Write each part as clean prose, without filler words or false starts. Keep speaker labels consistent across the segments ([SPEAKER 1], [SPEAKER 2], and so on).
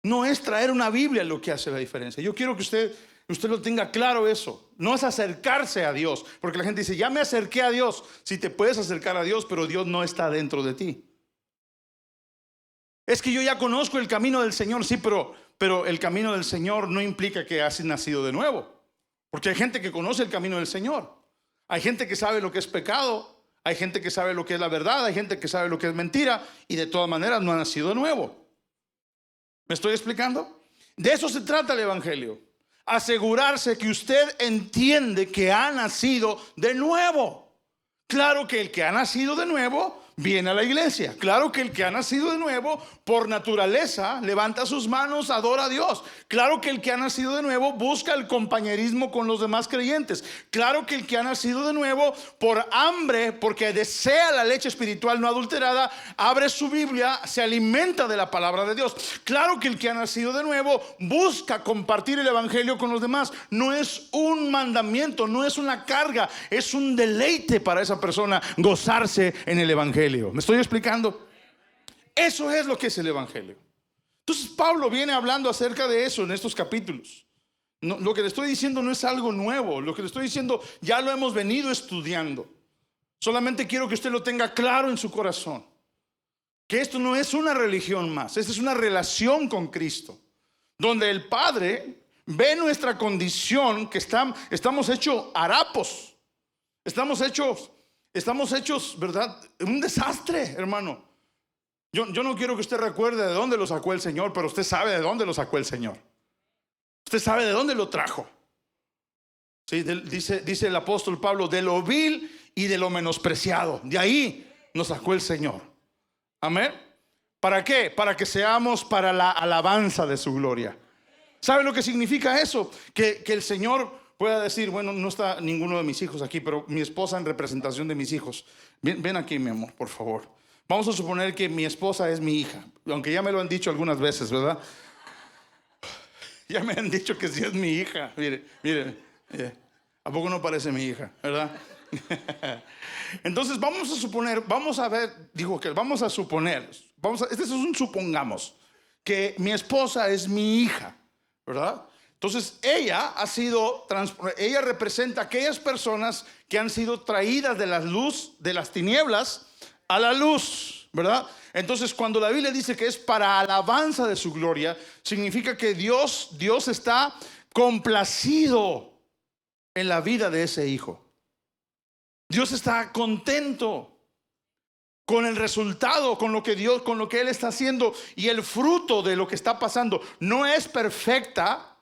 [SPEAKER 1] No es traer una Biblia lo que hace la diferencia. Yo quiero que usted lo tenga claro eso. No es acercarse a Dios, porque la gente dice, ya me acerqué a Dios. Si te puedes acercar a Dios, pero Dios no está dentro de ti. Es que yo ya conozco el camino del Señor, sí, pero el camino del Señor no implica que has nacido de nuevo. Porque hay gente que conoce el camino del Señor. Hay gente que sabe lo que es pecado. Hay gente que sabe lo que es la verdad. Hay gente que sabe lo que es mentira. Y de todas maneras no ha nacido de nuevo. ¿Me estoy explicando? De eso se trata el Evangelio. Asegurarse que usted entiende que ha nacido de nuevo. Claro que el que ha nacido de nuevo viene a la iglesia. Claro que el que ha nacido de nuevo por naturaleza levanta sus manos, adora a Dios. Claro que el que ha nacido de nuevo busca el compañerismo con los demás creyentes. Claro que el que ha nacido de nuevo por hambre, porque desea la leche espiritual no adulterada, abre su Biblia, se alimenta de la palabra de Dios. Claro que el que ha nacido de nuevo busca compartir el evangelio con los demás. No es un mandamiento, no es una carga, es un deleite para esa persona gozarse en el evangelio. ¿Me estoy explicando? Eso es lo que es el evangelio. Entonces Pablo viene hablando acerca de eso en estos capítulos. No, lo que le estoy diciendo no es algo nuevo. Lo que le estoy diciendo ya lo hemos venido estudiando. Solamente quiero que usted lo tenga claro en su corazón, que esto no es una religión más. Esta es una relación con Cristo, donde el Padre ve nuestra condición, que estamos hechos harapos. Estamos hechos, ¿verdad? Un desastre, hermano. Yo no quiero que usted recuerde de dónde lo sacó el Señor, pero usted sabe de dónde lo sacó el Señor. Usted sabe de dónde lo trajo. Sí, dice el apóstol Pablo, de lo vil y de lo menospreciado. De ahí nos sacó el Señor. Amén. ¿Para qué? Para que seamos para la alabanza de su gloria. ¿Sabe lo que significa eso? Que el Señor pueda decir, bueno, no está ninguno de mis hijos aquí, pero mi esposa en representación de mis hijos. Ven aquí, mi amor, por favor. Vamos a suponer que mi esposa es mi hija, aunque ya me lo han dicho algunas veces, ¿verdad? Ya me han dicho que sí es mi hija. Mire, ¿a poco no parece mi hija, verdad? Entonces vamos a suponer, este es un supongamos, que mi esposa es mi hija, ¿verdad? Entonces ella representa a aquellas personas que han sido traídas de la luz, de las tinieblas a la luz, ¿verdad? Entonces cuando la Biblia dice que es para alabanza de su gloria, significa que Dios está complacido en la vida de ese hijo. Dios está contento con el resultado, con lo que Él está haciendo, y el fruto de lo que está pasando. No es perfecta,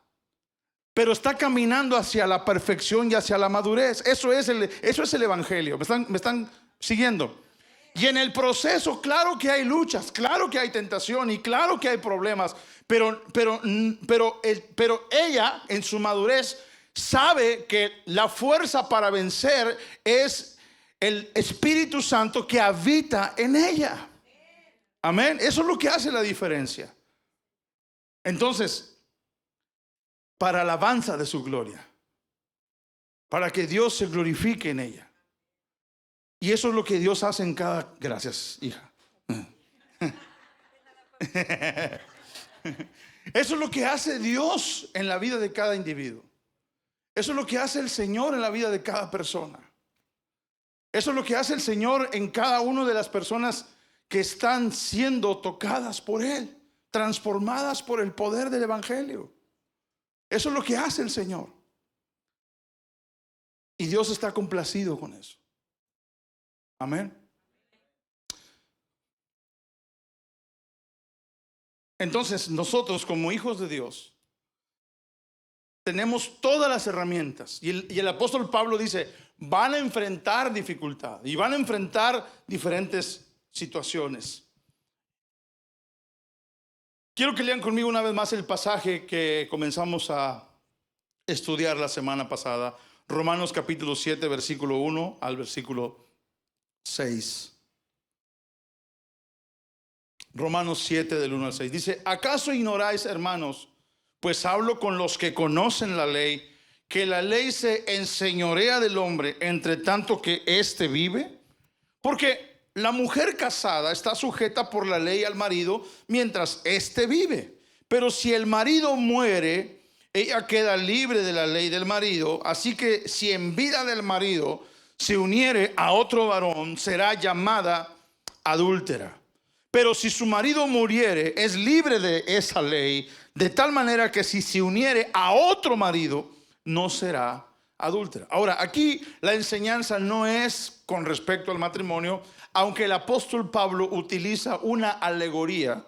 [SPEAKER 1] pero está caminando hacia la perfección y hacia la madurez. Eso es el evangelio. ¿Me están siguiendo? Y en el proceso, claro que hay luchas, claro que hay tentación y claro que hay problemas, pero ella en su madurez sabe que la fuerza para vencer es el Espíritu Santo que habita en ella. Amén. Eso es lo que hace la diferencia. Entonces, para alabanza de su gloria, para que Dios se glorifique en ella. Y eso es lo que Dios hace en cada... Gracias, hija. Eso es lo que hace Dios en la vida de cada individuo. Eso es lo que hace el Señor en la vida de cada persona. Eso es lo que hace el Señor en cada una de las personas que están siendo tocadas por Él, transformadas por el poder del evangelio. Eso es lo que hace el Señor. Y Dios está complacido con eso. Amén. Entonces nosotros como hijos de Dios tenemos todas las herramientas. Y el apóstol Pablo dice, van a enfrentar dificultad y van a enfrentar diferentes situaciones. Quiero que lean conmigo una vez más el pasaje que comenzamos a estudiar la semana pasada. Romanos capítulo 7, versículo 1 al versículo 6. Romanos 7 del 1 al 6. Dice, ¿acaso ignoráis, hermanos? Pues hablo con los que conocen la ley, que la ley se enseñorea del hombre entre tanto que éste vive. Porque la mujer casada está sujeta por la ley al marido mientras éste vive. Pero si el marido muere, ella queda libre de la ley del marido. Así que si en vida del marido se uniere a otro varón, será llamada adúltera. Pero si su marido muriere, es libre de esa ley, de tal manera que si se uniere a otro marido, no será adúltera. Ahora, aquí la enseñanza no es con respecto al matrimonio, aunque el apóstol Pablo utiliza una alegoría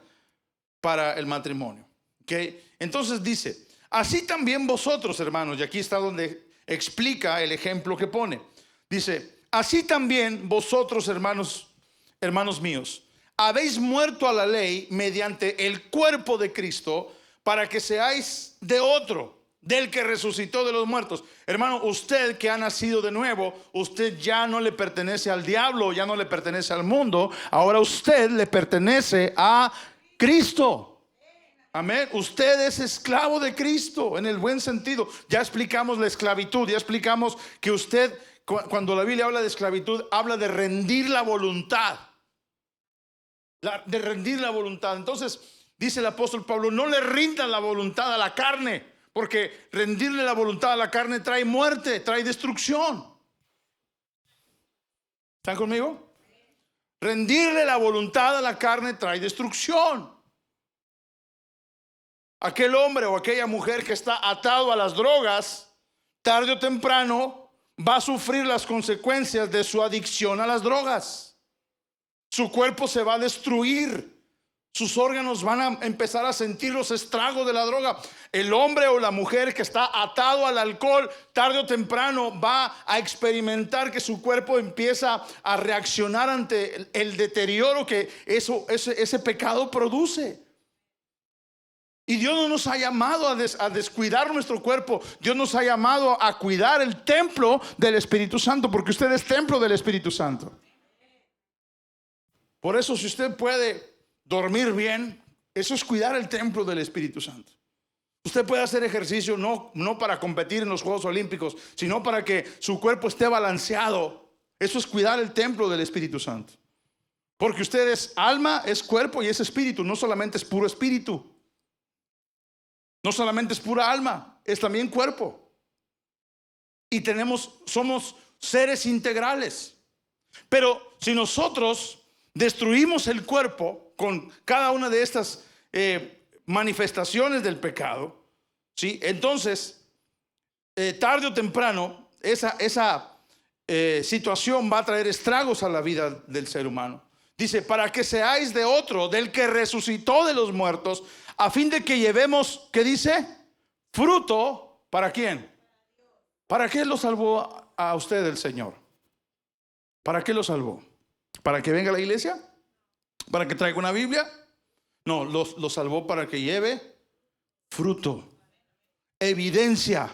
[SPEAKER 1] para el matrimonio. ¿Okay? Entonces dice, así también vosotros, hermanos, y aquí está donde explica el ejemplo que pone. Dice, así también vosotros, hermanos míos, habéis muerto a la ley mediante el cuerpo de Cristo, para que seáis de otro, del que resucitó de los muertos. Hermano, usted que ha nacido de nuevo, usted ya no le pertenece al diablo, ya no le pertenece al mundo, ahora usted le pertenece a Cristo. Amén. Usted es esclavo de Cristo en el buen sentido. Ya explicamos la esclavitud, ya explicamos que usted, cuando la Biblia habla de esclavitud, habla de rendir la voluntad. De rendir la voluntad. Entonces dice el apóstol Pablo, no le rindan la voluntad a la carne, porque rendirle la voluntad a la carne trae muerte, trae destrucción. ¿Están conmigo? Rendirle la voluntad a la carne trae destrucción. Aquel hombre o aquella mujer que está atado a las drogas, tarde o temprano va a sufrir las consecuencias de su adicción a las drogas. Su cuerpo se va a destruir. Sus órganos van a empezar a sentir los estragos de la droga. El hombre o la mujer que está atado al alcohol, tarde o temprano va a experimentar que su cuerpo empieza a reaccionar ante el deterioro que ese pecado produce. Y Dios no nos ha llamado a descuidar nuestro cuerpo. Dios nos ha llamado a cuidar el templo del Espíritu Santo, porque usted es templo del Espíritu Santo. Por eso, si usted puede dormir bien, eso es cuidar el templo del Espíritu Santo. Usted puede hacer ejercicio no para competir en los Juegos Olímpicos, sino para que su cuerpo esté balanceado. Eso es cuidar el templo del Espíritu Santo. Porque usted es alma, es cuerpo y es espíritu. No solamente es puro espíritu, no solamente es pura alma, es también cuerpo. Y somos seres integrales. Pero si nosotros destruimos el cuerpo con cada una de estas manifestaciones del pecado, ¿sí? Entonces, tarde o temprano, esa situación va a traer estragos a la vida del ser humano. Dice, para que seáis de otro, del que resucitó de los muertos, a fin de que llevemos, ¿qué dice? Fruto, ¿para quién? ¿Para qué lo salvó a usted el Señor? ¿Para qué lo salvó? ¿Para que venga a la iglesia? ¿Para que traiga una Biblia? No, lo salvó para que lleve fruto, evidencia.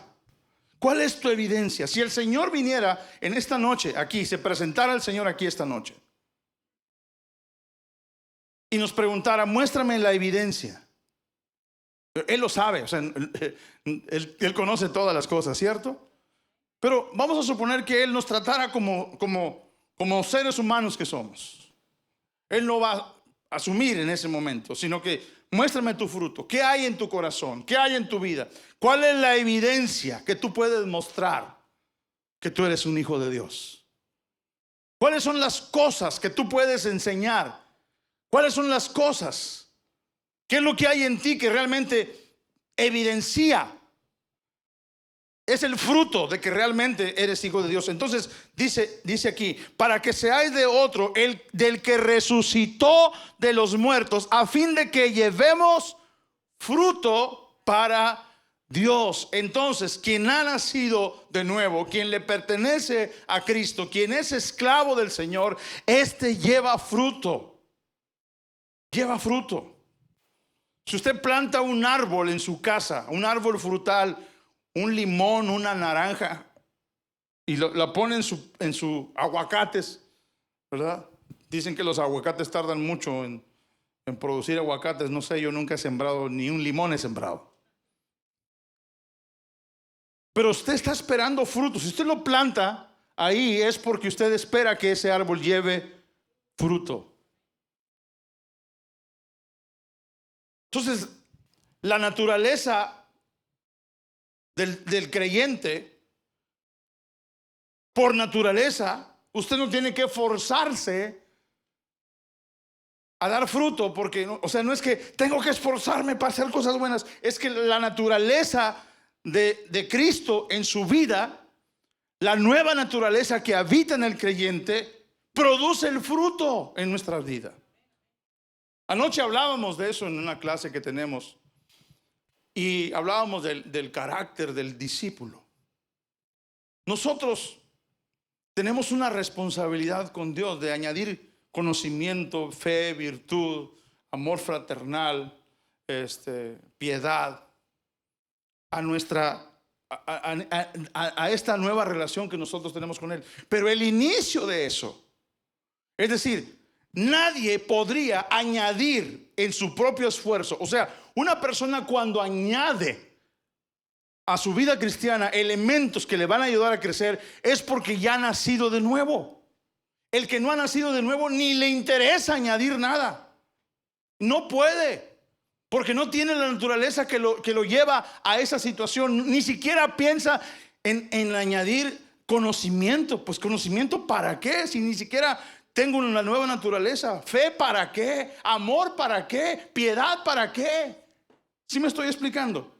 [SPEAKER 1] ¿Cuál es tu evidencia? Si el Señor viniera en esta noche aquí, se presentara el Señor aquí esta noche y nos preguntara, muéstrame la evidencia. Él lo sabe, o sea, él conoce todas las cosas, ¿cierto? Pero vamos a suponer que Él nos tratara como seres humanos que somos. Él no va a asumir en ese momento, sino que muéstrame tu fruto. ¿Qué hay en tu corazón? ¿Qué hay en tu vida? ¿Cuál es la evidencia que tú puedes mostrar que tú eres un hijo de Dios? ¿Cuáles son las cosas que tú puedes enseñar? ¿Cuáles son las cosas? ¿Qué es lo que hay en ti que realmente evidencia? Es el fruto de que realmente eres hijo de Dios. Entonces dice aquí, para que seáis de otro, del que resucitó de los muertos, a fin de que llevemos fruto para Dios. Entonces, quien ha nacido de nuevo, quien le pertenece a Cristo, quien es esclavo del Señor, este lleva fruto. Lleva fruto. Si usted planta un árbol en su casa, un árbol frutal, un limón, una naranja, y la pone en su aguacates, ¿verdad? Dicen que los aguacates tardan mucho en producir aguacates. No sé, yo nunca he sembrado, ni un limón he sembrado. Pero usted está esperando frutos. Si usted lo planta ahí, es porque usted espera que ese árbol lleve fruto. Entonces, la naturaleza del creyente, por naturaleza, usted no tiene que forzarse a dar fruto, porque, o sea, no es que tengo que esforzarme para hacer cosas buenas, es que la naturaleza de Cristo en su vida, la nueva naturaleza que habita en el creyente, produce el fruto en nuestra vida. Anoche hablábamos de eso en una clase que tenemos y hablábamos del carácter del discípulo. Nosotros tenemos una responsabilidad con Dios de añadir conocimiento, fe, virtud, amor fraternal, piedad a nuestra a esta nueva relación que nosotros tenemos con Él. Pero el inicio de eso, es decir, nadie podría añadir en su propio esfuerzo. O sea, una persona cuando añade a su vida cristiana elementos que le van a ayudar a crecer, es porque ya ha nacido de nuevo. El que no ha nacido de nuevo ni le interesa añadir nada. No puede, porque no tiene la naturaleza que lo lleva a esa situación. Ni siquiera piensa en añadir conocimiento. Pues conocimiento ¿para qué? Si ni siquiera tengo una nueva naturaleza. Fe ¿para qué? Amor ¿para qué? Piedad ¿para qué? ¿Sí me estoy explicando?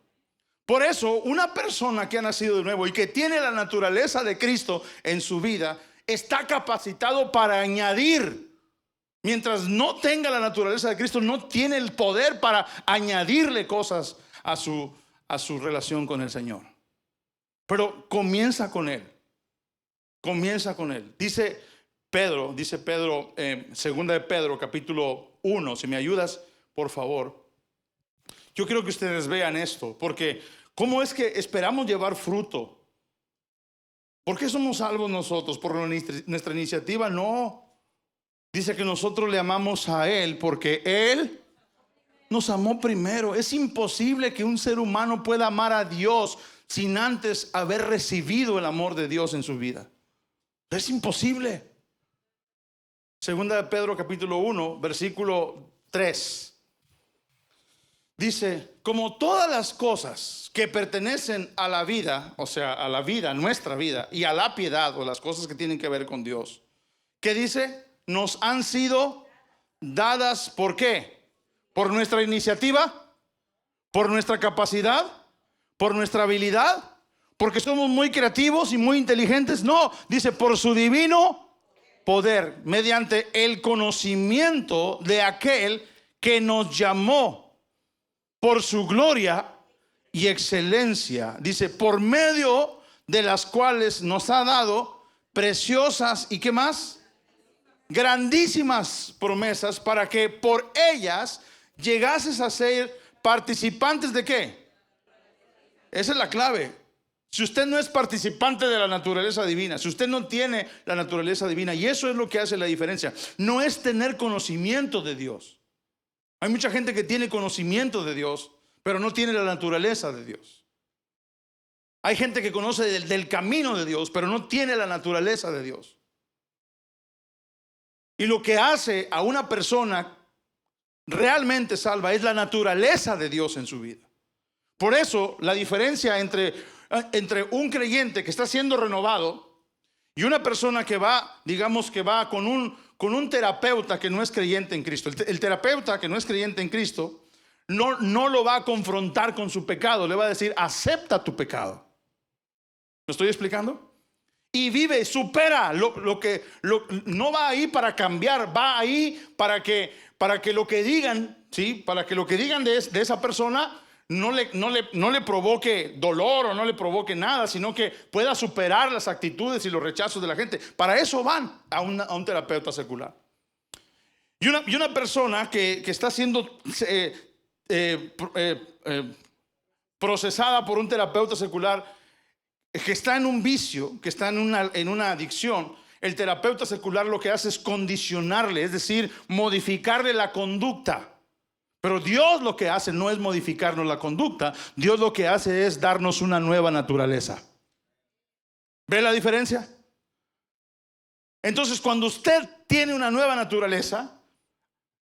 [SPEAKER 1] Por eso una persona que ha nacido de nuevo y que tiene la naturaleza de Cristo en su vida, está capacitado para añadir. Mientras no tenga la naturaleza de Cristo, no tiene el poder para añadirle cosas a su relación con el Señor. Pero comienza con Él. Comienza con Él. Dice Pedro, segunda de Pedro, capítulo 1. Si me ayudas, por favor. Yo quiero que ustedes vean esto, porque ¿cómo es que esperamos llevar fruto? ¿Por qué somos salvos nosotros? ¿Por nuestra iniciativa? No. Dice que nosotros le amamos a Él porque Él nos amó primero. Es imposible que un ser humano pueda amar a Dios sin antes haber recibido el amor de Dios en su vida. Es imposible. Segunda de Pedro capítulo 1, versículo 3. Dice, como todas las cosas que pertenecen a la vida, o sea, a la vida, nuestra vida, y a la piedad, o las cosas que tienen que ver con Dios, ¿qué dice? Nos han sido dadas, ¿por qué? ¿Por nuestra iniciativa? ¿Por nuestra capacidad? ¿Por nuestra habilidad? ¿Porque somos muy creativos y muy inteligentes? No, dice, por su divino poder, mediante el conocimiento de aquel que nos llamó por su gloria y excelencia, dice, por medio de las cuales nos ha dado preciosas y ¿qué más? Grandísimas promesas, para que por ellas llegases a ser participantes de ¿qué? Esa es la clave. Si usted no es participante de la naturaleza divina, si usted no tiene la naturaleza divina, y eso es lo que hace la diferencia, no es tener conocimiento de Dios. Hay mucha gente que tiene conocimiento de Dios, pero no tiene la naturaleza de Dios. Hay gente que conoce del camino de Dios, pero no tiene la naturaleza de Dios. Y lo que hace a una persona realmente salva es la naturaleza de Dios en su vida. Por eso la diferencia entre un creyente que está siendo renovado y una persona que va, digamos que va con un terapeuta que no es creyente en Cristo. El terapeuta que no es creyente en Cristo no lo va a confrontar con su pecado. Le va a decir, acepta tu pecado. ¿Me estoy explicando? Y vive, supera no va ahí para cambiar, va ahí para que lo que digan, ¿sí? Para que lo que digan de esa persona no le provoque dolor o no le provoque nada, sino que pueda superar las actitudes y los rechazos de la gente. Para eso van a un terapeuta secular. Y una persona que está siendo procesada por un terapeuta secular, que está en un vicio, que está en una adicción, el terapeuta secular lo que hace es condicionarle, es decir, modificarle la conducta. Pero Dios lo que hace no es modificarnos la conducta. Dios lo que hace es darnos una nueva naturaleza. ¿Ve la diferencia? Entonces, cuando usted tiene una nueva naturaleza,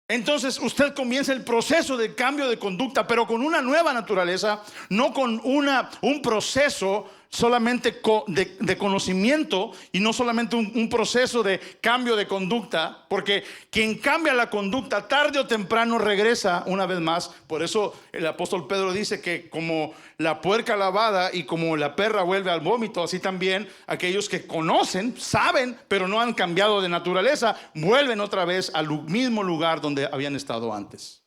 [SPEAKER 1] Entonces usted comienza el proceso de cambio de conducta, pero con una nueva naturaleza, no con un proceso solamente de conocimiento y no solamente un proceso de cambio de conducta, porque quien cambia la conducta tarde o temprano regresa una vez más. Por eso el apóstol Pedro dice que como la puerca lavada y como la perra vuelve al vómito, así también aquellos que conocen, saben, pero no han cambiado de naturaleza, vuelven otra vez al mismo lugar donde habían estado antes.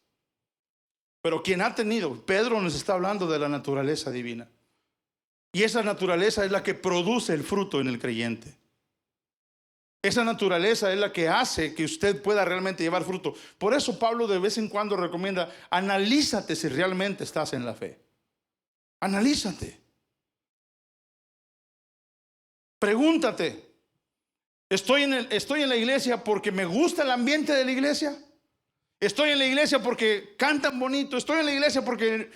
[SPEAKER 1] Pero quien ha tenido, Pedro nos está hablando de la naturaleza divina. Y esa naturaleza es la que produce el fruto en el creyente. Esa naturaleza es la que hace que usted pueda realmente llevar fruto. Por eso Pablo de vez en cuando recomienda: analízate si realmente estás en la fe. Analízate. Pregúntate: ¿estoy en la iglesia porque me gusta el ambiente de la iglesia? ¿Estoy en la iglesia porque cantan bonito? ¿Estoy en la iglesia porque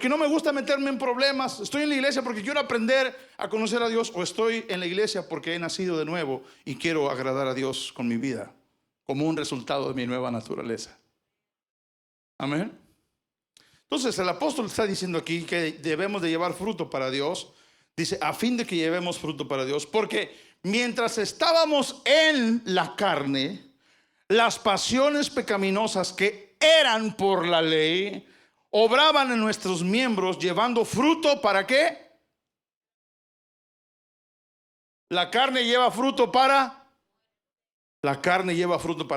[SPEAKER 1] no me gusta meterme en problemas? ¿Estoy en la iglesia porque quiero aprender a conocer a Dios? ¿O estoy en la iglesia porque he nacido de nuevo y quiero agradar a Dios con mi vida como un resultado de mi nueva naturaleza? Amén. Entonces el apóstol está diciendo aquí que debemos de llevar fruto para Dios. Dice: a fin de que llevemos fruto para Dios, porque mientras estábamos en la carne, las pasiones pecaminosas que eran por la ley obraban en nuestros miembros, llevando fruto. ¿Para qué? La carne lleva fruto para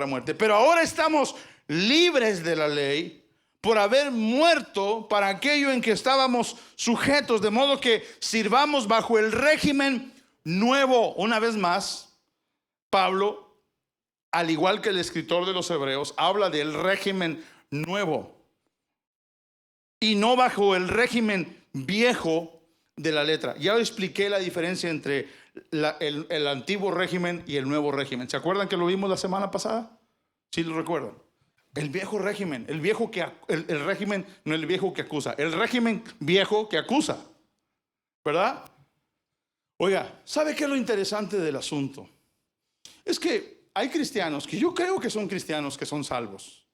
[SPEAKER 1] muerte. Pero ahora estamos libres de la ley por haber muerto para aquello en que estábamos sujetos, de modo que sirvamos bajo el régimen nuevo. Una vez más, Pablo, al igual que el escritor de los Hebreos, habla del régimen nuevo y no bajo el régimen viejo de la letra. Ya expliqué la diferencia entre el antiguo régimen y el nuevo régimen. ¿Se acuerdan que lo vimos la semana pasada? ¿Sí lo recuerdan? El viejo régimen, el régimen, no el viejo que acusa, el régimen viejo que acusa, ¿verdad? Oiga, ¿sabe qué es lo interesante del asunto? Es que hay cristianos que yo creo que son cristianos que son salvos.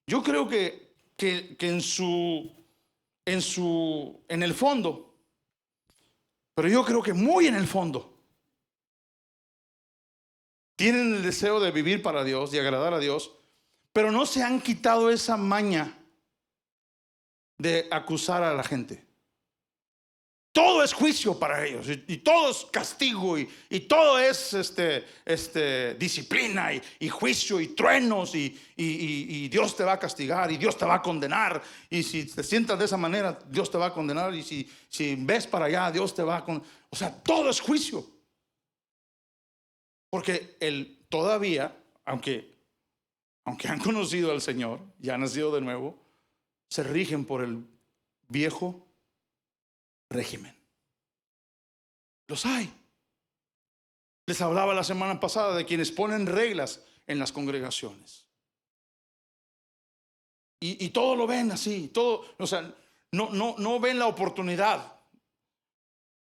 [SPEAKER 1] Yo creo que en el fondo, pero yo creo que muy en el fondo, tienen el deseo de vivir para Dios, de agradar a Dios, pero no se han quitado esa maña de acusar a la gente. Todo es juicio para ellos, y todo es castigo, y todo es disciplina y juicio y truenos, y Dios te va a castigar y Dios te va a condenar, y si te sientas de esa manera Dios te va a condenar, y si ves para allá Dios te va a condenar. O sea, todo es juicio, porque todavía, aunque han conocido al Señor y han nacido de nuevo, se rigen por el viejo régimen. Los hay. Les hablaba la semana pasada de quienes ponen reglas en las congregaciones. Y todo lo ven así, todo, o sea, no ven la oportunidad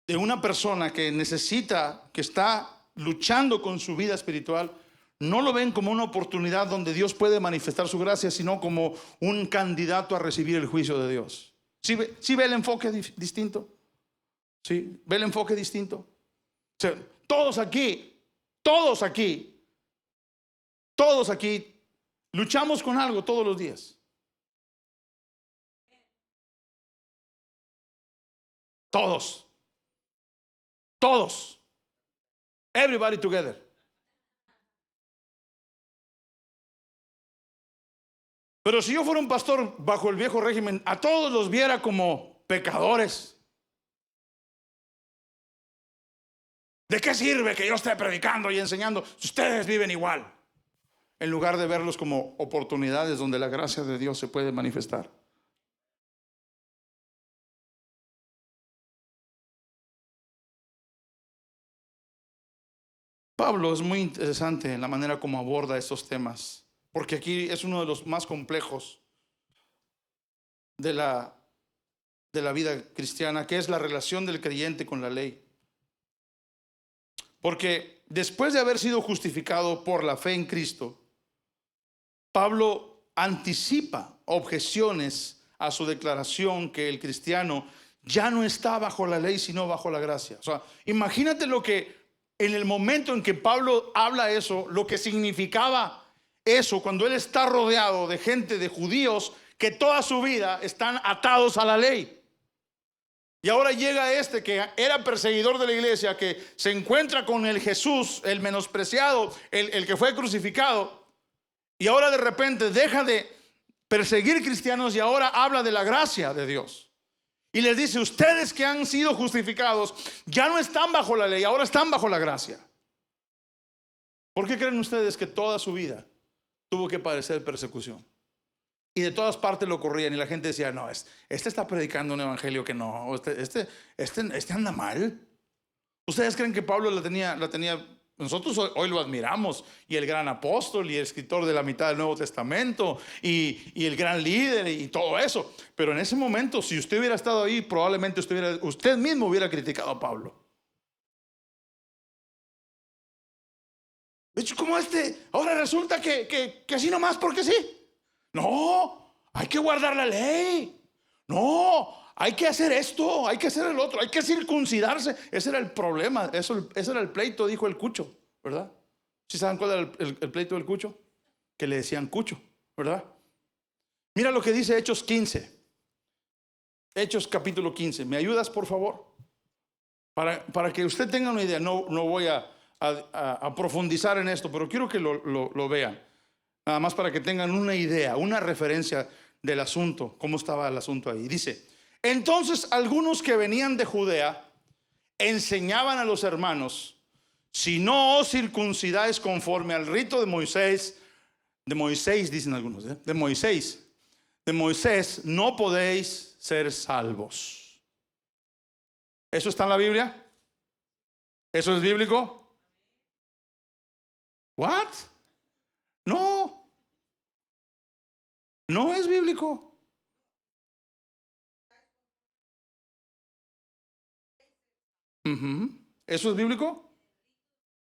[SPEAKER 1] de una persona que necesita, que está luchando con su vida espiritual. No lo ven como una oportunidad donde Dios puede manifestar su gracia, sino como un candidato a recibir el juicio de Dios. ¿Sí ve el enfoque distinto? ¿Sí? ¿Ve el enfoque distinto? O sea, todos aquí luchamos con algo todos los días. Todos. Everybody together. Pero si yo fuera un pastor bajo el viejo régimen, a todos los viera como pecadores. ¿De qué sirve que yo esté predicando y enseñando si ustedes viven igual? En lugar de verlos como oportunidades donde la gracia de Dios se puede manifestar. Pablo es muy interesante en la manera como aborda estos temas, porque aquí es uno de los más complejos de la vida cristiana, que es la relación del creyente con la ley. Porque después de haber sido justificado por la fe en Cristo, Pablo anticipa objeciones a su declaración que el cristiano ya no está bajo la ley sino bajo la gracia. O sea, imagínate lo que en el momento en que Pablo habla eso, lo que significaba eso cuando él está rodeado de gente, de judíos que toda su vida están atados a la ley. Y ahora llega este que era perseguidor de la iglesia, que se encuentra con el Jesús, el menospreciado, el que fue crucificado, y ahora de repente deja de perseguir cristianos y ahora habla de la gracia de Dios. Y les dice, ustedes que han sido justificados ya no están bajo la ley, ahora están bajo la gracia. ¿Por qué creen ustedes que toda su vida tuvo que padecer persecución? Y de todas partes lo corrían y la gente decía, no, este está predicando un evangelio que no, este anda mal. ¿Ustedes creen que Pablo la tenía? Nosotros hoy lo admiramos, y el gran apóstol y el escritor de la mitad del Nuevo Testamento y el gran líder y todo eso. Pero en ese momento, si usted hubiera estado ahí, probablemente usted mismo hubiera criticado a Pablo. De hecho, como ahora resulta que así nomás porque sí. No, hay que guardar la ley. No, hay que hacer esto, hay que hacer el otro, hay que circuncidarse. Ese era el problema, ese era el pleito, dijo el Cucho, ¿verdad? ¿Sí saben cuál era el pleito del Cucho? Que le decían Cucho, ¿verdad? Mira lo que dice Hechos 15. Hechos capítulo 15. ¿Me ayudas, por favor? Para que usted tenga una idea. No voy a profundizar en esto, pero quiero que lo vean. Nada más para que tengan una idea, una referencia del asunto, cómo estaba el asunto ahí. Dice, entonces algunos que venían de Judea enseñaban a los hermanos, si no os circuncidáis conforme al rito de Moisés, dicen algunos, de Moisés, no podéis ser salvos. ¿Eso está en la Biblia? ¿Eso es bíblico? ¿What? No es bíblico. ¿Eso es bíblico?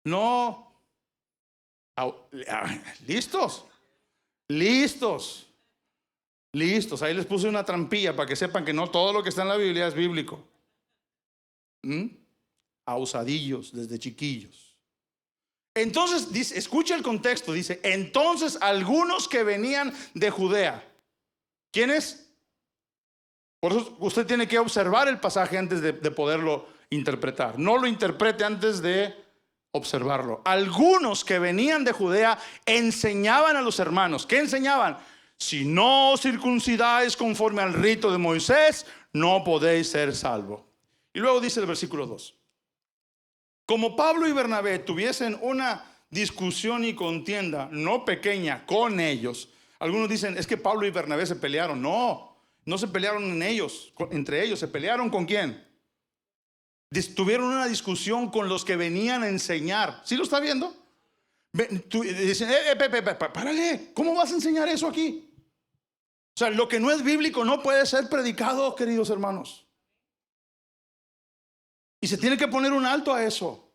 [SPEAKER 1] No. ¿Listos? Ahí les puse una trampilla para que sepan que no todo lo que está en la Biblia es bíblico. Abusadillos desde chiquillos. Entonces, dice, escucha el contexto, dice, entonces algunos que venían de Judea. ¿Quiénes? Por eso usted tiene que observar el pasaje antes de poderlo interpretar. No lo interprete antes de observarlo. Algunos que venían de Judea enseñaban a los hermanos. ¿Qué enseñaban? Si no os circuncidáis conforme al rito de Moisés, no podéis ser salvos. Y luego dice el versículo 2. Como Pablo y Bernabé tuviesen una discusión y contienda no pequeña con ellos. Algunos dicen, es que Pablo y Bernabé se pelearon. No se pelearon entre ellos. ¿Se pelearon con quién? Tuvieron una discusión con los que venían a enseñar. ¿Sí lo está viendo? Dicen, párale, ¿cómo vas a enseñar eso aquí? O sea, lo que no es bíblico no puede ser predicado, queridos hermanos. Y se tiene que poner un alto a eso.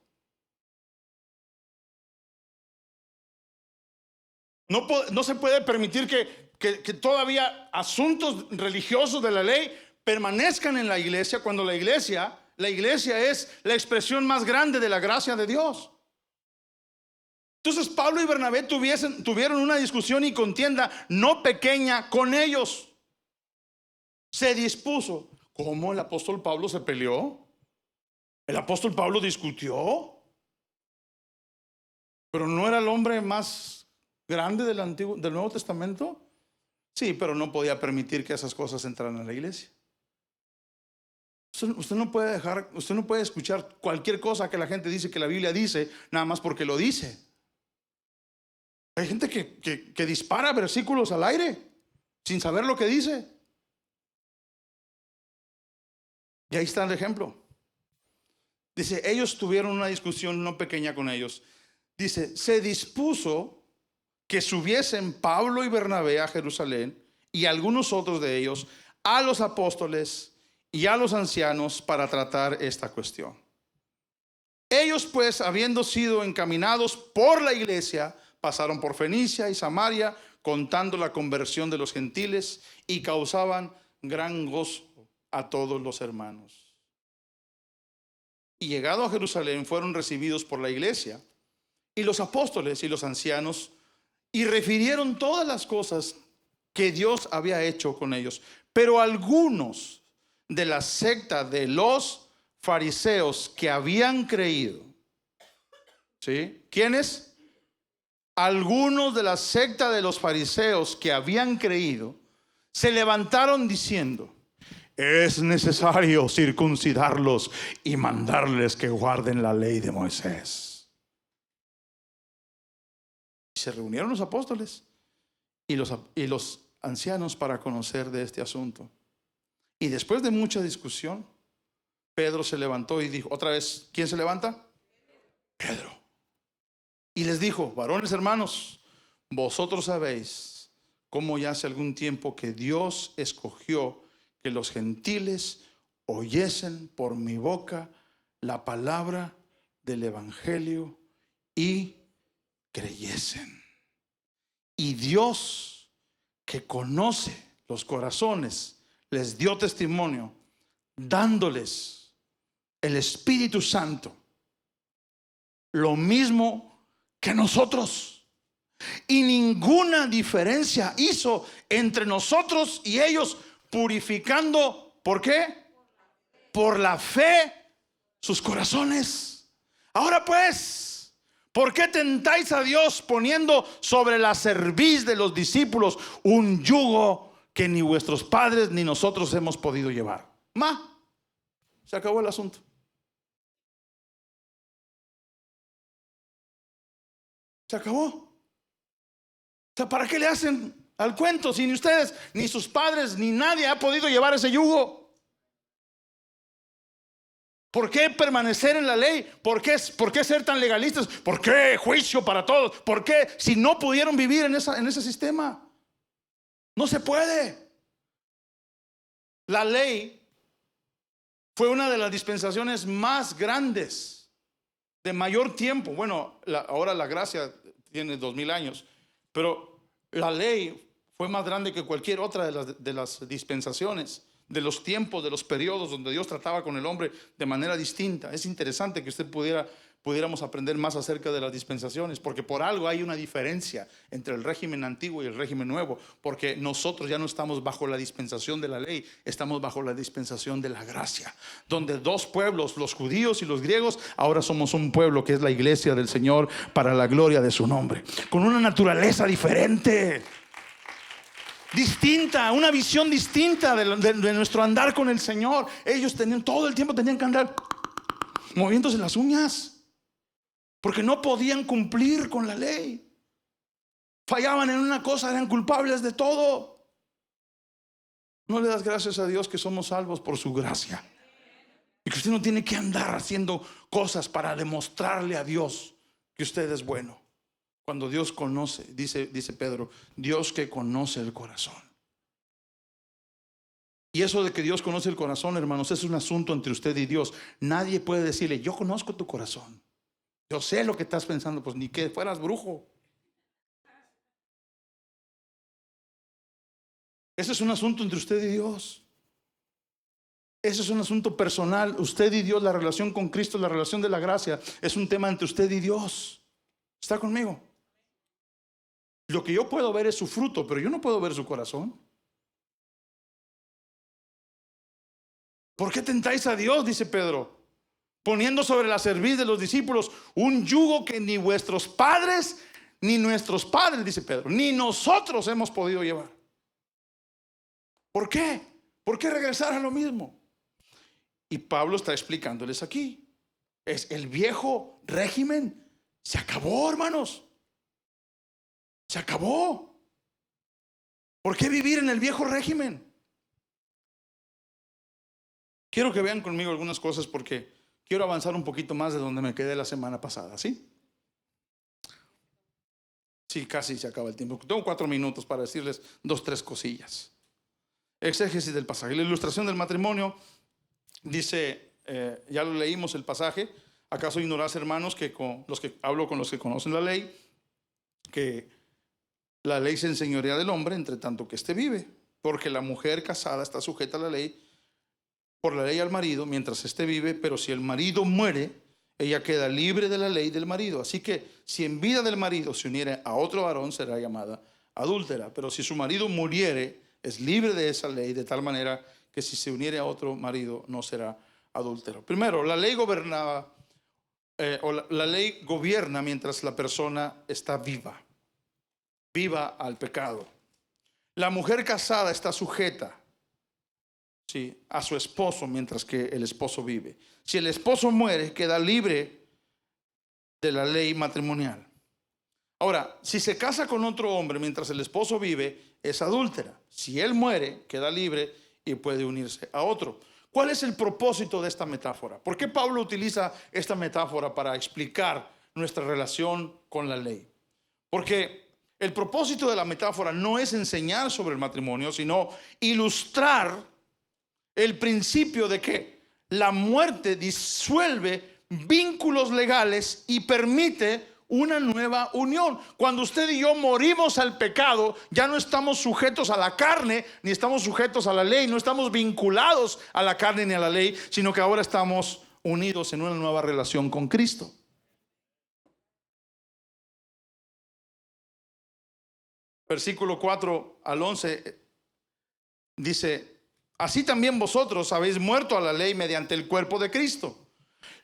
[SPEAKER 1] No se puede permitir que todavía asuntos religiosos de la ley permanezcan en la iglesia cuando la iglesia es la expresión más grande de la gracia de Dios. Entonces Pablo y Bernabé tuvieron una discusión y contienda no pequeña con ellos. Se dispuso. ¿Cómo el apóstol Pablo se peleó? El apóstol Pablo discutió, pero no era el hombre más grande del Nuevo Testamento. Sí, pero no podía permitir que esas cosas entraran a la iglesia. Usted no puede escuchar cualquier cosa que la gente dice que la Biblia dice, nada más porque lo dice. Hay gente que dispara versículos al aire sin saber lo que dice. Y ahí está el ejemplo. Dice, ellos tuvieron una discusión no pequeña con ellos. Dice, se dispuso que subiesen Pablo y Bernabé a Jerusalén y algunos otros de ellos a los apóstoles y a los ancianos para tratar esta cuestión. Ellos pues, habiendo sido encaminados por la iglesia, pasaron por Fenicia y Samaria, contando la conversión de los gentiles, y causaban gran gozo a todos los hermanos. Y llegado a Jerusalén fueron recibidos por la iglesia y los apóstoles y los ancianos, y refirieron todas las cosas que Dios había hecho con ellos. Pero algunos de la secta de los fariseos que habían creído, ¿sí? ¿Quiénes? Algunos de la secta de los fariseos que habían creído se levantaron diciendo: es necesario circuncidarlos y mandarles que guarden la ley de Moisés. Y se reunieron los apóstoles y los ancianos para conocer de este asunto. Y después de mucha discusión, Pedro se levantó y dijo, otra vez, ¿quién se levanta? Pedro. Y les dijo: varones hermanos, vosotros sabéis cómo ya hace algún tiempo que Dios escogió que los gentiles oyesen por mi boca la palabra del evangelio y creyesen. Y Dios, que conoce los corazones, les dio testimonio, dándoles el Espíritu Santo, lo mismo que nosotros. Y ninguna diferencia hizo entre nosotros y ellos, purificando, ¿por qué? Por la fe sus corazones. Ahora pues, ¿por qué tentáis a Dios poniendo sobre la cerviz de los discípulos un yugo que ni vuestros padres ni nosotros hemos podido llevar? Se acabó el asunto. Se acabó. O sea, ¿para qué le hacen al cuento si ni ustedes, ni sus padres, ni nadie ha podido llevar ese yugo? ¿Por qué permanecer en la ley? ¿Por qué ser tan legalistas? ¿Por qué juicio para todos? ¿Por qué si no pudieron vivir en ese sistema? No se puede. La ley fue una de las dispensaciones más grandes, de mayor tiempo. Bueno, ahora la gracia tiene 2000 años, pero la ley fue más grande que cualquier otra de las dispensaciones, de los tiempos, de los periodos donde Dios trataba con el hombre de manera distinta. Es interesante que usted pudiéramos aprender más acerca de las dispensaciones, porque por algo hay una diferencia entre el régimen antiguo y el régimen nuevo, porque nosotros ya no estamos bajo la dispensación de la ley, estamos bajo la dispensación de la gracia, donde dos pueblos, los judíos y los griegos, ahora somos un pueblo que es la iglesia del Señor para la gloria de su nombre, con una naturaleza diferente, distinta, una visión distinta de nuestro andar con el Señor. Ellos todo el tiempo tenían que andar moviéndose las uñas, porque no podían cumplir con la ley. Fallaban en una cosa, eran culpables de todo. No le das gracias a Dios que somos salvos por su gracia, y que usted no tiene que andar haciendo cosas para demostrarle a Dios que usted es bueno. Cuando Dios conoce, dice Pedro, Dios que conoce el corazón. Y eso de que Dios conoce el corazón, hermanos, es un asunto entre usted y Dios. Nadie puede decirle: yo conozco tu corazón, yo sé lo que estás pensando. Pues ni que fueras brujo. Ese es un asunto entre usted y Dios. Ese es un asunto personal, usted y Dios. La relación con Cristo, la relación de la gracia, es un tema entre usted y Dios. ¿Está conmigo? Lo que yo puedo ver es su fruto, pero yo no puedo ver su corazón. ¿Por qué tentáis a Dios? Dice Pedro, poniendo sobre la cerviz de los discípulos un yugo que ni vuestros padres, ni nuestros padres, dice Pedro, ni nosotros hemos podido llevar. ¿Por qué? ¿Por qué regresar a lo mismo? Y Pablo está explicándoles aquí. Es el viejo régimen. Se acabó, hermanos. Se acabó. ¿Por qué vivir en el viejo régimen? Quiero que vean conmigo algunas cosas, porque quiero avanzar un poquito más de donde me quedé la semana pasada, ¿sí? Sí, casi se acaba el tiempo. Tengo 4 minutos para decirles 2, 3 cosillas. Exégesis del pasaje. La ilustración del matrimonio dice, ya lo leímos el pasaje. ¿Acaso ignorás, hermanos, que hablo con los que conocen la ley, que La ley se enseñorea del hombre entre tanto que éste vive, porque la mujer casada está sujeta a la ley, por la ley al marido, mientras éste vive, pero si el marido muere, ella queda libre de la ley del marido. Así que si en vida del marido se uniere a otro varón, será llamada adúltera. Pero si su marido muriere, es libre de esa ley, de tal manera que si se uniere a otro marido, no será adúltero. Primero, la ley gobernaba, la ley gobierna mientras la persona está viva al pecado. La mujer casada está sujeta, sí, a su esposo mientras que el esposo vive. Si el esposo muere, queda libre de la ley matrimonial. Ahora, si se casa con otro hombre mientras el esposo vive, es adúltera. Si él muere, queda libre y puede unirse a otro. ¿Cuál es el propósito de esta metáfora? ¿Por qué Pablo utiliza esta metáfora para explicar nuestra relación con la ley? Porque el propósito de la metáfora no es enseñar sobre el matrimonio, sino ilustrar el principio de que la muerte disuelve vínculos legales y permite una nueva unión. Cuando usted y yo morimos al pecado, ya no estamos sujetos a la carne, ni estamos sujetos a la ley, no estamos vinculados a la carne ni a la ley, sino que ahora estamos unidos en una nueva relación con Cristo. Versículo 4 al 11 dice: así también vosotros habéis muerto a la ley mediante el cuerpo de Cristo,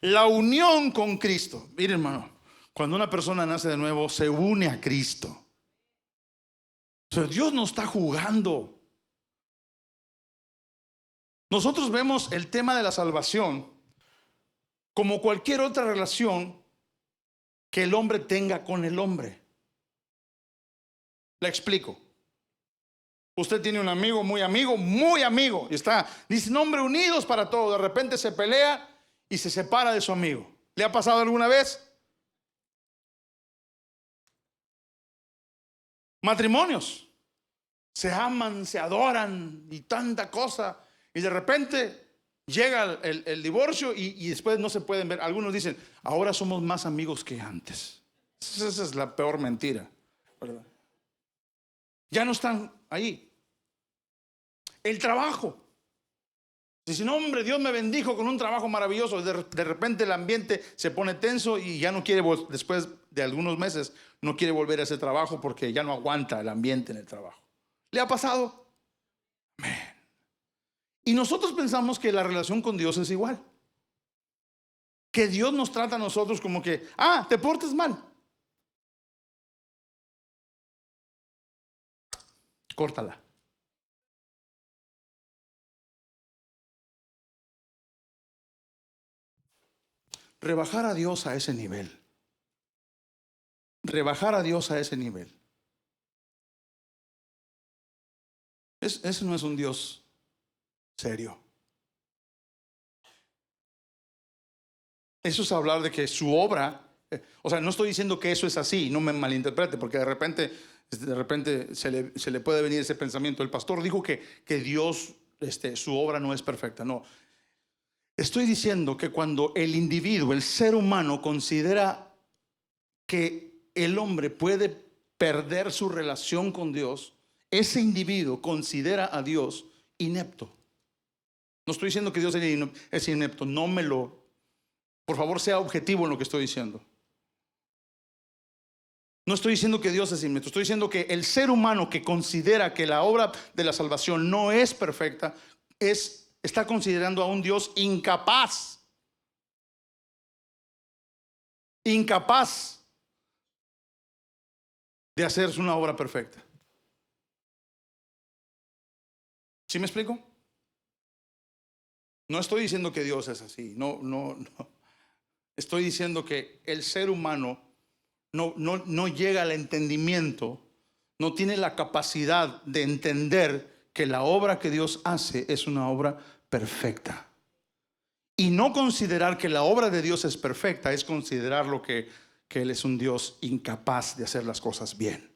[SPEAKER 1] la unión con Cristo. Mire, hermano, cuando una persona nace de nuevo, se une a Cristo. O sea, Dios no está jugando. Nosotros vemos el tema de la salvación como cualquier otra relación que el hombre tenga con el hombre. Le explico. Usted tiene un amigo, muy amigo, y está, dice, nombre, unidos para todo. De repente se pelea y se separa de su amigo. ¿Le ha pasado alguna vez? Matrimonios. Se aman, se adoran y tanta cosa. Y de repente llega el divorcio y después no se pueden ver. Algunos dicen, ahora somos más amigos que antes. Esa es la peor mentira, ¿verdad? Ya no están ahí. El trabajo. Dice, no, hombre, Dios me bendijo con un trabajo maravilloso. De repente el ambiente se pone tenso y ya no quiere, después de algunos meses, no quiere volver a ese trabajo porque ya no aguanta el ambiente en el trabajo. ¿Le ha pasado? Amén. Y nosotros pensamos que la relación con Dios es igual. Que Dios nos trata a nosotros como que, te portas mal. Córtala. Rebajar a Dios a ese nivel. Rebajar a Dios a ese nivel. Ese no es un Dios serio. Eso es hablar de que su obra, o sea, no estoy diciendo que eso es así, no me malinterprete, porque de repente se le puede venir ese pensamiento. El pastor dijo que Dios, su obra no es perfecta. No. Estoy diciendo que cuando el individuo, el ser humano, considera que el hombre puede perder su relación con Dios, ese individuo considera a Dios inepto. No estoy diciendo que Dios es inepto, por favor, sea objetivo en lo que estoy diciendo. No estoy diciendo que Dios es inepto, estoy diciendo que el ser humano que considera que la obra de la salvación no es perfecta, está considerando a un Dios incapaz de hacer una obra perfecta. ¿Sí me explico? No estoy diciendo que Dios es así, no. Estoy diciendo que el ser humano no llega al entendimiento, no tiene la capacidad de entender que la obra que Dios hace es una obra perfecta. Y no considerar que la obra de Dios es perfecta es considerar que Él es un Dios incapaz de hacer las cosas bien.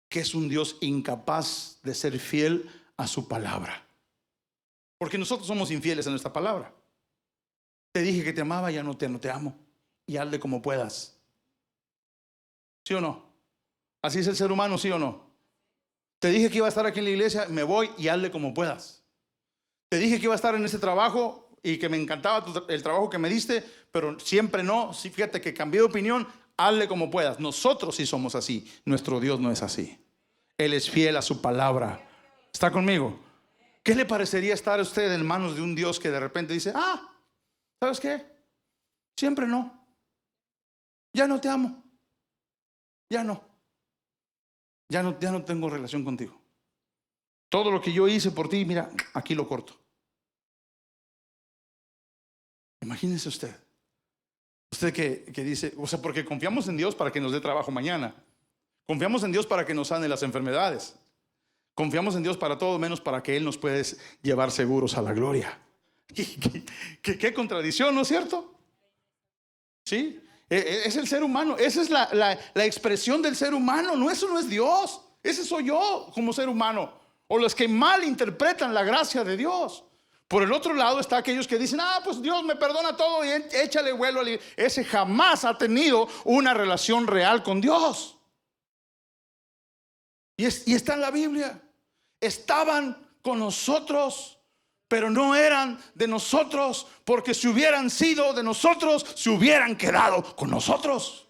[SPEAKER 1] Que es un Dios incapaz de ser fiel a su palabra. Porque nosotros somos infieles a nuestra palabra. Te dije que te amaba, ya no te amo. Y hazle como puedas. ¿Sí o no? Así es el ser humano, ¿sí o no? Te dije que iba a estar aquí en la iglesia, me voy y hazle como puedas. Te dije que iba a estar en ese trabajo y que me encantaba el trabajo que me diste, pero siempre no. Sí, fíjate que cambié de opinión, hazle como puedas. Nosotros sí somos así, nuestro Dios no es así. Él es fiel a su palabra. ¿Está conmigo? ¿Qué le parecería estar usted en manos de un Dios que de repente dice, ¿sabes qué? Siempre no. Ya no te amo. Ya no. Ya no tengo relación contigo. Todo lo que yo hice por ti, mira, aquí lo corto. Imagínese usted. Usted que dice, o sea, porque confiamos en Dios para que nos dé trabajo mañana. Confiamos en Dios para que nos sane las enfermedades. Confiamos en Dios para todo menos para que Él nos pueda llevar seguros a la gloria. ¿Qué contradicción, ¿no es cierto? Sí, es el ser humano. Esa es la expresión del ser humano. No, eso no es Dios. Ese soy yo como ser humano. O los que mal interpretan la gracia de Dios. Por el otro lado está aquellos que dicen, pues Dios me perdona todo y échale vuelo. Ese jamás ha tenido una relación real con Dios. Y está en la Biblia. Estaban con nosotros, pero no eran de nosotros, porque si hubieran sido de nosotros, se hubieran quedado con nosotros.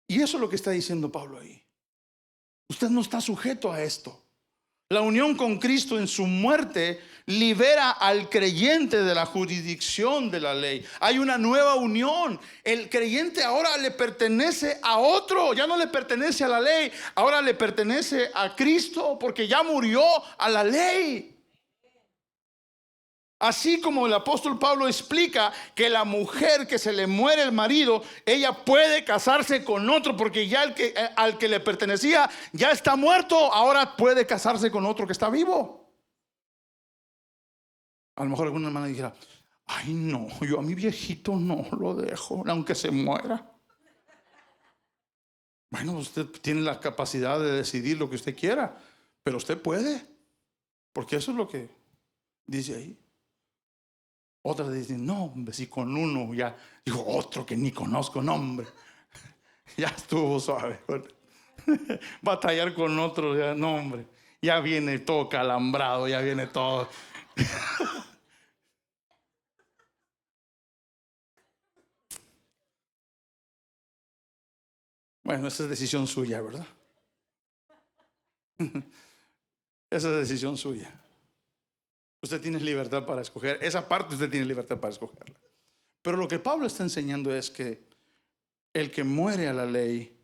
[SPEAKER 1] Y eso es lo que está diciendo Pablo ahí. Usted no está sujeto a esto. La unión con Cristo en su muerte libera al creyente de la jurisdicción de la ley. Hay una nueva unión. El creyente ahora le pertenece a otro. Ya no le pertenece a la ley. Ahora le pertenece a Cristo porque ya murió a la ley. Así como el apóstol Pablo explica que la mujer que se le muere el marido, ella puede casarse con otro porque ya al que le pertenecía ya está muerto, ahora puede casarse con otro que está vivo. A lo mejor alguna hermana dijera, ay no, yo a mi viejito no lo dejo, aunque se muera. Bueno, usted tiene la capacidad de decidir lo que usted quiera, pero usted puede, porque eso es lo que dice ahí. Otras dicen, no, hombre, si con uno ya, digo, otro que ni conozco, no, hombre, ya estuvo suave. Batallar con otro, ya, no, hombre, ya viene todo calambrado, ya viene todo. Bueno, esa es decisión suya, ¿verdad? Esa es decisión suya. Usted tiene libertad para escoger. Esa parte usted tiene libertad para escogerla. Pero lo que Pablo está enseñando es que el que muere a la ley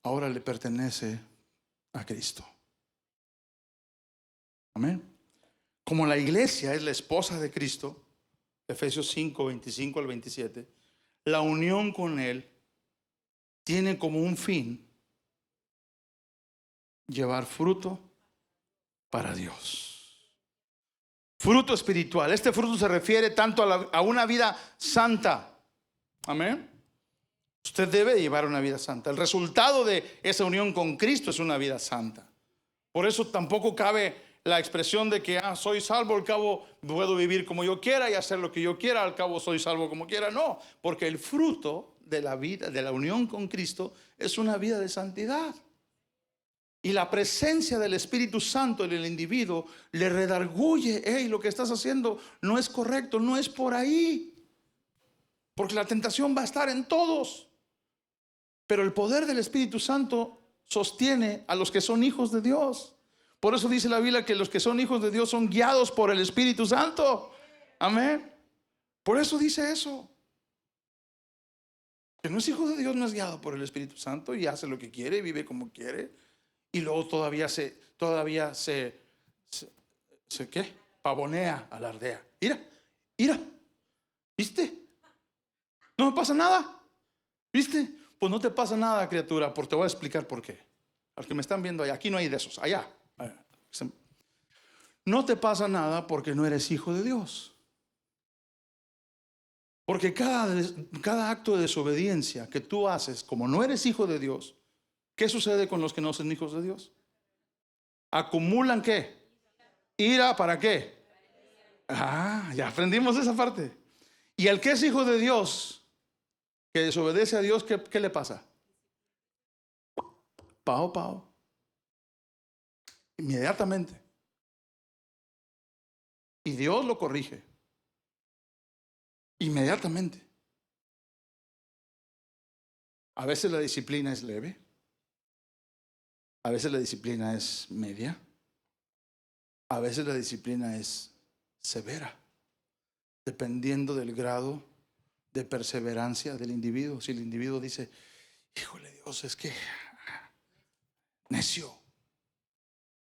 [SPEAKER 1] ahora le pertenece a Cristo. Amén. Como la iglesia es la esposa de Cristo, Efesios 5, 25 al 27, la unión con Él tiene como un fin llevar fruto para Dios. Fruto espiritual. Este fruto se refiere tanto a una vida santa. Amén. Usted debe llevar una vida santa. El resultado de esa unión con Cristo es una vida santa. Por eso tampoco cabe la expresión de que soy salvo, al cabo puedo vivir como yo quiera y hacer lo que yo quiera, al cabo soy salvo como quiera. No, porque el fruto de la vida, de la unión con Cristo, es una vida de santidad. Y la presencia del Espíritu Santo en el individuo le redarguye, lo que estás haciendo no es correcto, no es por ahí. Porque la tentación va a estar en todos. Pero el poder del Espíritu Santo sostiene a los que son hijos de Dios. Por eso dice la Biblia que los que son hijos de Dios son guiados por el Espíritu Santo. Amén. Por eso dice eso. Que no es hijo de Dios, no es guiado por el Espíritu Santo y hace lo que quiere, vive como quiere. Y luego todavía se ¿qué? Pavonea, alardea. Mira, ¿viste? No me pasa nada. ¿Viste? Pues no te pasa nada, criatura, porque te voy a explicar por qué. Los que me están viendo allá, aquí no hay de esos, allá. No te pasa nada porque no eres hijo de Dios. Porque cada acto de desobediencia que tú haces, como no eres hijo de Dios, ¿qué sucede con los que no son hijos de Dios? Acumulan ¿qué? Ira, ¿para qué? Ya aprendimos esa parte. Y al que es hijo de Dios, que desobedece a Dios, ¿qué le pasa? Pao, pao. Inmediatamente. Y Dios lo corrige. Inmediatamente. A veces la disciplina es leve. A veces la disciplina es media. A veces la disciplina es severa, dependiendo del grado de perseverancia del individuo. Si el individuo dice, híjole Dios, es que necio,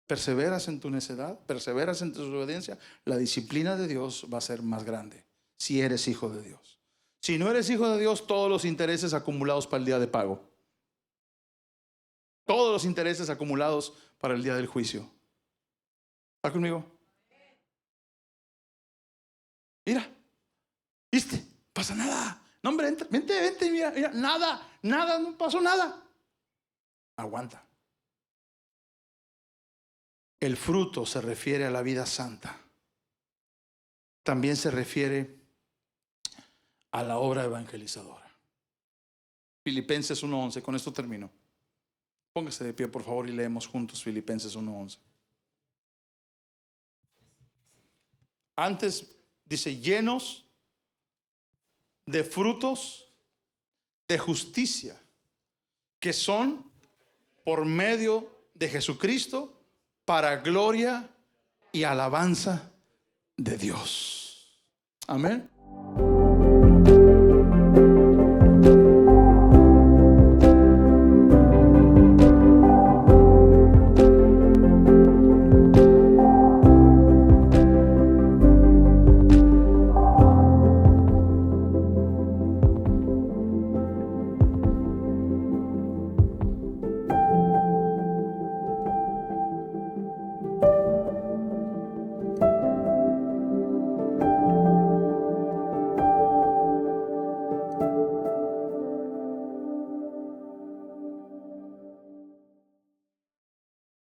[SPEAKER 1] perseveras en tu necedad, perseveras en tu desobediencia, la disciplina de Dios va a ser más grande si eres hijo de Dios. Si no eres hijo de Dios, todos los intereses acumulados para el día de pago, todos los intereses acumulados para el día del juicio. ¿Está conmigo? Mira, ¿viste? Pasa nada. No, hombre, vente, mira, nada, no pasó nada. Aguanta. El fruto se refiere a la vida santa. También se refiere a la obra evangelizadora. Filipenses 1:11, con esto termino. Póngase de pie, por favor, y leemos juntos Filipenses 1:11. Antes dice, llenos de frutos de justicia, que son por medio de Jesucristo, para gloria y alabanza de Dios. Amén.